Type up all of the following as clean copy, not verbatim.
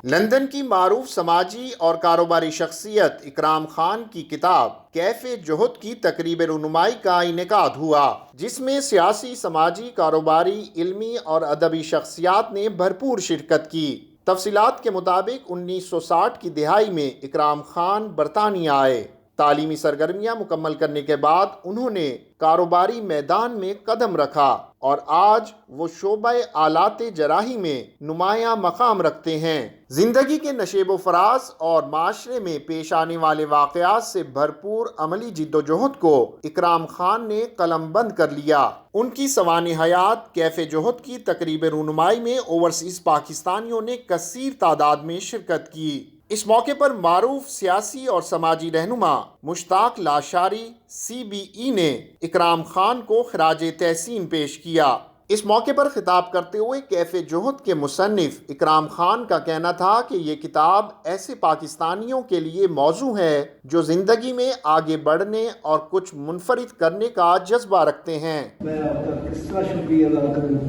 London کی معروف سماجی اور کاروباری شخصیت اکرام خان کی کتاب کیف جہد کی تقریب رونمائی کا انعقاد ہوا، جس میں سیاسی، سماجی، کاروباری، علمی اور ادبی شخصیات نے بھرپور شرکت کی۔ تفصیلات کے مطابق 1960 کی دہائی میں اکرام خان برطانیہ آئے۔ تعلیمی سرگرمیاں مکمل کرنے کے بعد انہوں نے کاروباری میدان میں قدم رکھا اور آج وہ شعبہ آلات جراحی میں نمایاں مقام رکھتے ہیں۔ زندگی کے نشیب و فراز اور معاشرے میں پیش آنے والے واقعات سے بھرپور عملی جد و جہد کو اکرام خان نے قلم بند کر لیا۔ ان کی سوانح حیات کیف جہد کی تقریب رونمائی میں اوورسیز پاکستانیوں نے کثیر تعداد میں شرکت کی۔ اس موقع پر معروف سیاسی اور سماجی رہنما مشتاق لاشاری CBE نے اکرام خان کو خراج تحسین پیش کیا۔ اس موقع پر خطاب کرتے ہوئے کیف جہد کے مصنف اکرام خان کا کہنا تھا کہ یہ کتاب ایسے پاکستانیوں کے لیے موضوع ہے جو زندگی میں آگے بڑھنے اور کچھ منفرد کرنے کا جذبہ رکھتے ہیں۔ میں آپ کا کس طرح شکریہ ادا کروں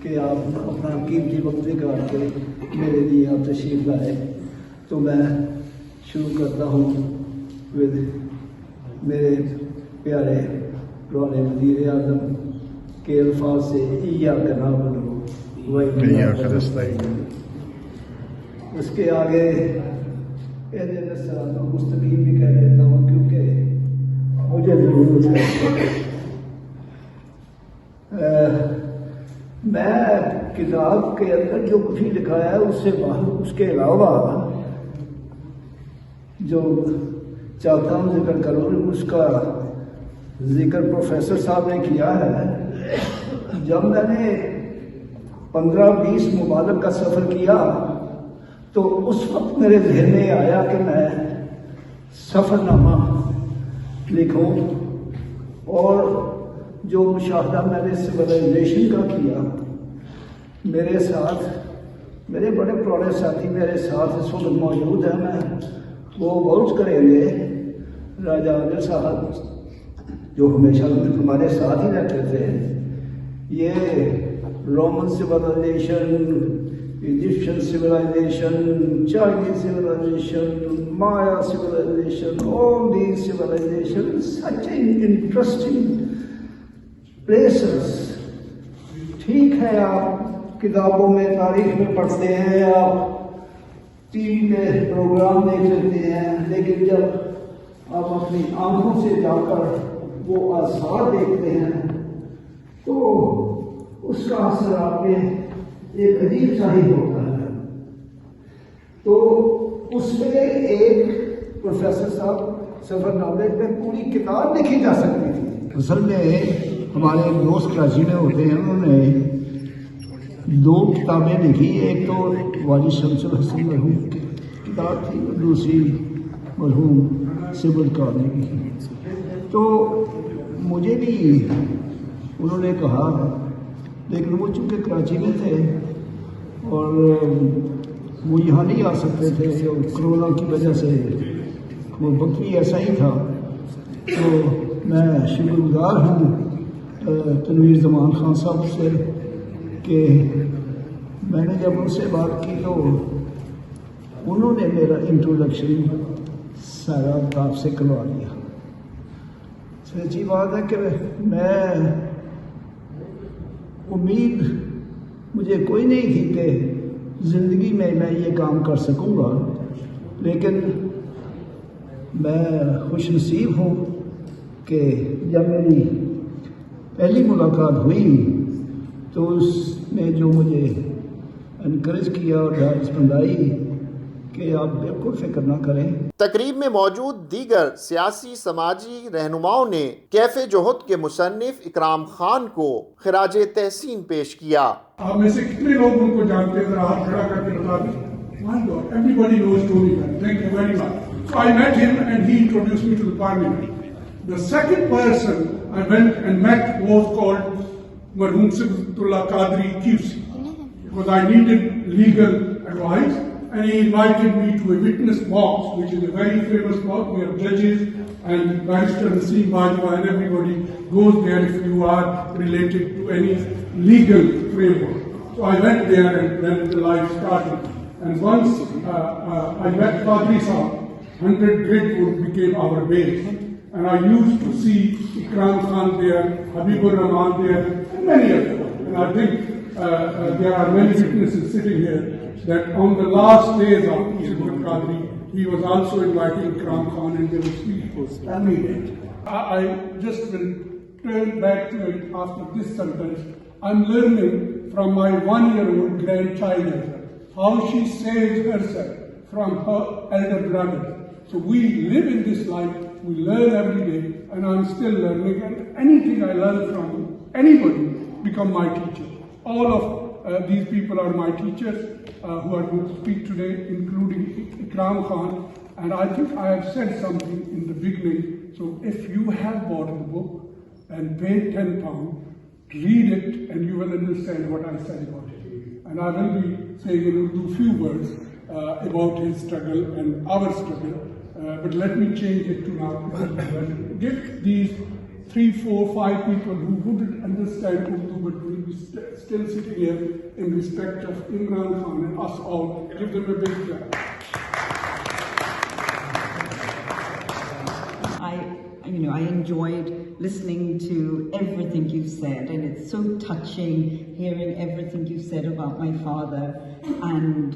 کہ آپ اپنا قیمتی وقت نکال کے میرے لیے آپ تشریف لائے۔ تو میں شروع کرتا ہوں میرے پیارے پرانے وزیر اعظم کے الفاظ سے، ایاک نعبد و ایاک نستعین۔ اس کے آگے اہدنا الصراط المستقیم بھی کہہ دیتا ہوں کیونکہ مجھے ضرورت ہے۔ میں کتاب کے اندر جو کچھ لکھا ہے اس کے علاوہ جو چاہتا ہوں ذکر کروں، اس کا ذکر پروفیسر صاحب نے کیا ہے۔ جب میں نے 15-20 ممالک کا سفر کیا تو اس وقت میرے ذہن میں آیا کہ میں سفر نامہ لکھوں، اور جو مشاہدہ میں نے سویلائزیشن کا کیا، میرے ساتھ میرے بڑے پرانے ساتھی میرے ساتھ اس وقت موجود ہیں، میں وہ بہت کریں گے۔ راجہ عادل صاحب جو ہمیشہ ہمارے ساتھ ہی رہتے تھے، یہ Roman civilisation, Egyptian civilisation, Chinese civilisation, Maya civilisation, all these civilizations, such interesting places۔ ٹھیک ہے، آپ کتابوں میں تاریخ میں پڑھتے ہیں، آپ ٹی وی پہ پروگرام دیکھ لیتے ہیں، لیکن جب آپ اپنی آنکھوں سے جا کر وہ آثار دیکھتے ہیں تو اس کا اثر آپ میں ایک عجیب سا ہی ہوتا ہے۔ تو اس میں ایک پروفیسر صاحب سفر نامے پہ پوری کتاب لکھی جا سکتی تھی۔ اصل میں ہمارے دوست کراچی میں ہوتے ہیں، انہوں نے 2 کتابیں لکھی، ایک تو واجد شمس الحسن مرحوم کی کتاب تھی، اور دوسری مرحوم سبل کارنے کی۔ تو مجھے بھی انہوں نے کہا، لیکن وہ چونکہ کراچی میں تھے اور وہ یہاں نہیں آ سکتے تھے، کرونا کی وجہ سے وہ وقت بھی ایسا ہی تھا۔ تو میں شکر گزار ہوں تنویر زمان خان صاحب سے کہ میں نے جب ان سے بات کی تو انہوں نے میرا انٹروڈکشن سارا آپ سے کروا دیا۔ سچی بات ہے کہ میں امید مجھے کوئی نہیں تھی کہ زندگی میں یہ کام کر سکوں گا، لیکن میں خوش نصیب ہوں کہ جب میری پہلی ملاقات ہوئی تو اس نے جو مجھے انکریج کیا اور ڈائز بندائی کہ آپ بالکل فکر نہ کریں۔ تقریب میں موجود دیگر سیاسی سماجی رہنماؤں نے کیف جہد کے مصنف اکرام خان کو خراج تحسین پیش کیا۔ آپ میں سے کتنے لوگ ان کو جانتے ہیں؟ ذرا ہاتھ کھڑا کر کے بتا دیں۔ My God, everybody knows Tony man. Thank you very much. So I met him and he introduced me to the parliament. The second person I went and met was called Marhum Sibullah Qadri QC, because I needed legal advice, and he invited me to a witness box, which is a very famous box where judges and barrister Naseem Bajwa and everybody goes there if you are related to any legal framework. So I went there and then the life started. And once I met Padri Sahab, 100 Gridwood became our base. And I used to see Ikram Khan there, Habibur Rahman there, and many of them. And I think there are many witnesses sitting here that on the last days of Siddur Qadri, he was also inviting Ikram Khan and there was speeches every day. I just will turn back to it after this sentence. I'm learning from my 1-year-old grandchild how she saved herself from her elder brother. So we live in this life, we learn every day, and I'm still learning. And anything I learn from anybody become my teacher. All of these people are my teachers who are going to speak today, including Ikram Khan. And I think I have said something in the beginning. So if you have bought the book and paid £10, read it and you will understand what I said about it. And I will be saying in Urdu few words about his struggle and our struggle. But let me change it to now. Give these 3, 4, 5 people who wouldn't understand Urdu but will be still sitting here in respect of Imran Khan and us all. Give them a big clap. I enjoyed listening to everything you said, and it's so touching hearing everything you said about my father, and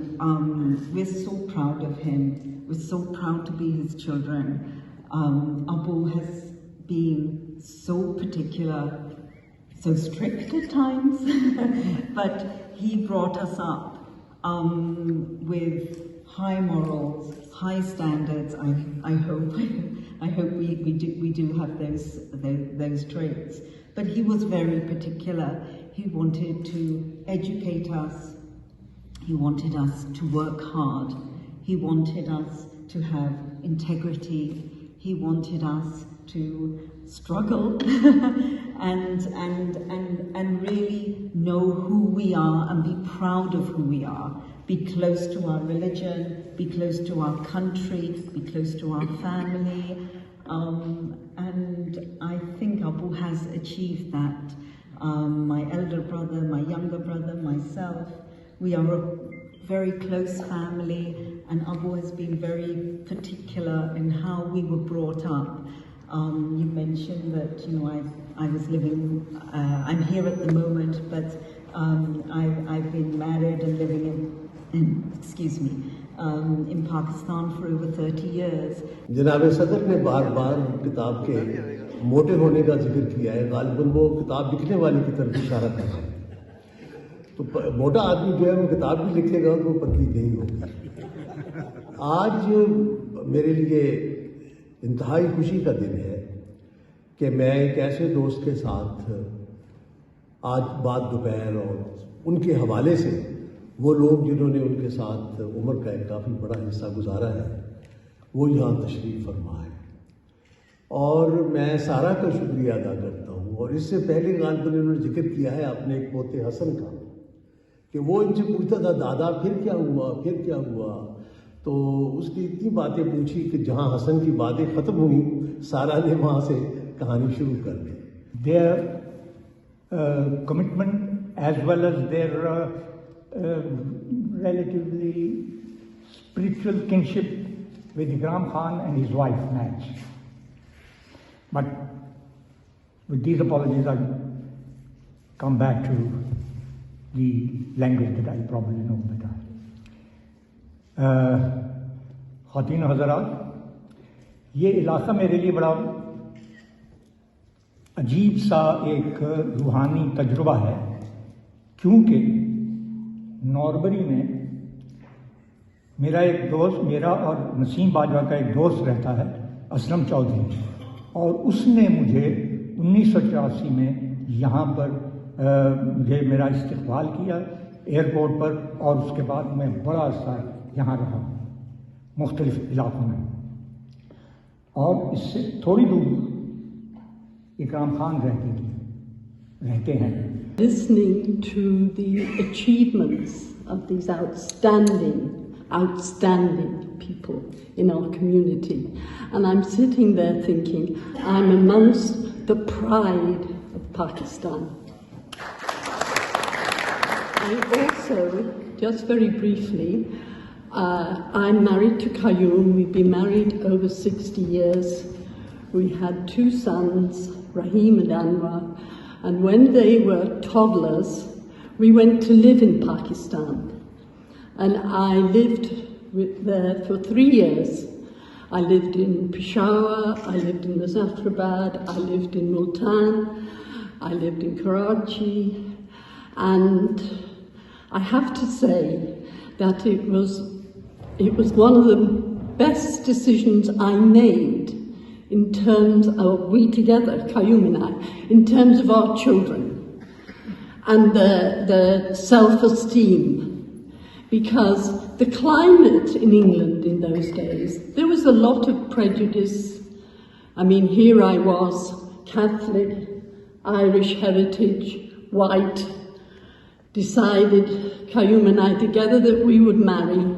we're so proud of him. We're so proud to be his children. Abu has been so particular, so strict at times, but he brought us up with high morals, high standards. I hope we do have those traits. But he was very particular. He wanted to educate us. He wanted us to work hard. He wanted us to have integrity. He wanted us to struggle and really know who we are and be proud of who we are. Be close to our religion, be close to our country, be close to our family. And I think Abu has achieved that. My elder brother, my younger brother, myself, we are a very close family, and Abu has been very particular in how we were brought up. You mentioned that, I was living, I'm here at the moment, but I've been married and living in Pakistan for over 30 years. जनाब सदर ने बार बार किताब के मोटे होने का जिक्र किया है। गालिबन वो किताब लिखने वाले की तरफ इशारा कर रहे हैं। तो मोटा आदमी जो है वो किताब भी लिखेगा तो पतली नहीं होगी। आज मेरे लिए इंतहाई खुशी का दिन है कि मैं एक ऐसे दोस्त के साथ आज बाद दोपहर और उनके हवाले से वो लोग जिन्होंने उनके साथ उम्र का एक काफ़ी बड़ा हिस्सा गुजारा है वो यहाँ तशरीफ़ फरमा है, और मैं सारा का शुक्रिया अदा करता हूँ। और इससे पहले गालिबन उन्होंने जिक्र किया है अपने एक पोते हसन का कि वो इनसे पूछता था दादा फिर क्या हुआ, तो उसकी इतनी बातें पूछी कि जहाँ हसन की बातें ख़त्म हुई सारा ने वहाँ से कहानी शुरू कर दी। Their commitment as well as their relatively spiritual kinship with Ikram Khan and his wife match. But with these apologies, I come back to the language that I probably know better. ख़वातीन हज़रात, ये इलाक़ा मेरे लिए बड़ा अजीब सा एक रूहानी तजुर्बा है, क्योंकि नॉर्बरी में मेरा और नसीम बाजवा का एक दोस्त रहता है, असलम चौधरी, और उसने मुझे 1984 में यहाँ पर मुझे मेरा इस्तकबाल किया एयरपोर्ट पर, और उसके बाद मैं बड़ा अर्सा यहाँ रहा मुख्तलिफ इलाक़ों में। और इससे थोड़ी दूर इकराम खान रहते हैं। Listening to the achievements of these outstanding people in our community. And I'm sitting there thinking, I'm amongst the pride of Pakistan. I also just very briefly, I'm married to Qayyum. We've been married over 60 years. We had 2 sons, Rahim and Anwar, and when they were toddlers, we went to live in Pakistan. And I lived there for 3 years. I lived in Peshawar, I lived in Muzaffarabad, I lived in Multan, I lived in Karachi, and I have to say that it was one of the best decisions I made in terms of, we together, Qayyum and I, in terms of our children and their self-esteem. Because the climate in England in those days, there was a lot of prejudice. I mean, here I was, Catholic, Irish heritage, white, decided, Qayyum and I together, that we would marry.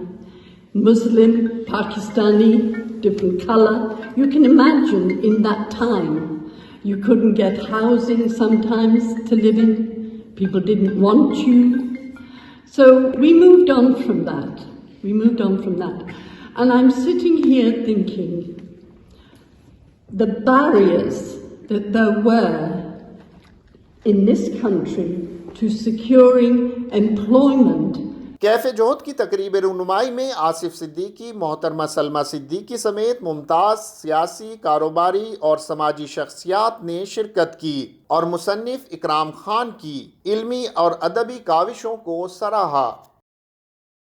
Muslim, Pakistani, different colour. You can imagine in that time, you couldn't get housing sometimes to live in. People didn't want you. So we moved on from that. And I'm sitting here thinking, the barriers that there were in this country to securing employment. कैफ़े जोहद की तकरीब रौनमाई में आसिफ सिद्दीकी, मोहतरमा सलमा सिद्दीकी समेत मुमताज़ सियासी, कारोबारी और समाजी शख्सियात ने शिरकत की और मुसन्निफ इकराम खान की इल्मी और अदबी काविशों को सराहा।